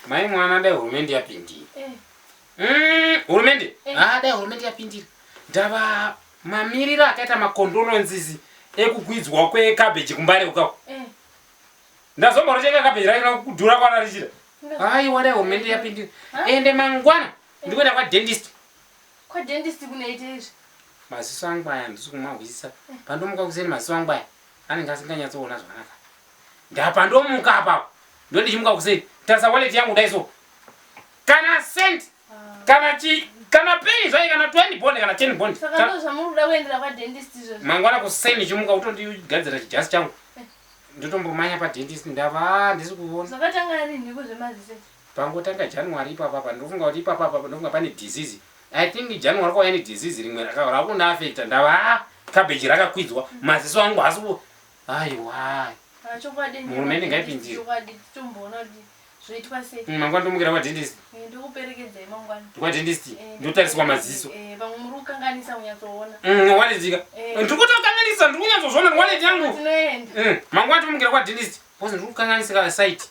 Mai mwana dai hurumende yapindira. Hurumende? Dai hurumende yapindira. Ndava mamirira akaita makondononzizi ekugwidzwa kwecabbage kumbare ukako. Ndazomba rocheka cabbage rakina kudhura kwana richira. Aiwa dai hurumende yapindira. Ende mangwana ndikwenda kwa dentist. Kwa dentist kunoite izvi? Maziso angu aya ndisi kumagwisisa. Pandomuka kuseni maziso angu aya anenge asinganyatsoona zvakanaka. Ndapandomuka apapo ndodichimuka kuseni tasa wallet yangu daiso kana cent kana penny zvai kana 20 bond kana 10 bond saka ndo zvamuruda kuendera kwa dentist izvo mangwana kuseni chimuka utondigadzira chijasi changu ndotombomanya pa dentist ndava ndisi kuona zvakatanga rini kuzvemaziso pangotanga January ipapa ndofunga kuti ipapa ndofunga pane disease I think January kwa yani disease rimwe rakakunda affect ndava cabbage rakakwidzwa maziso angu asipo aiwa hurumende ngaipindire tombona kuti zvoitwa sei mangwana ndomukira kwa dentist ndikuperekedzai mangwana kwa dentist ndotariswa maziso pamwe muri kukanganisa munyatsoona waletika ndikutokanganisa ndikunyatsoona wallet yangu tinoenda mangwana ndomukira kwa dentist bosi ndikukanganisa site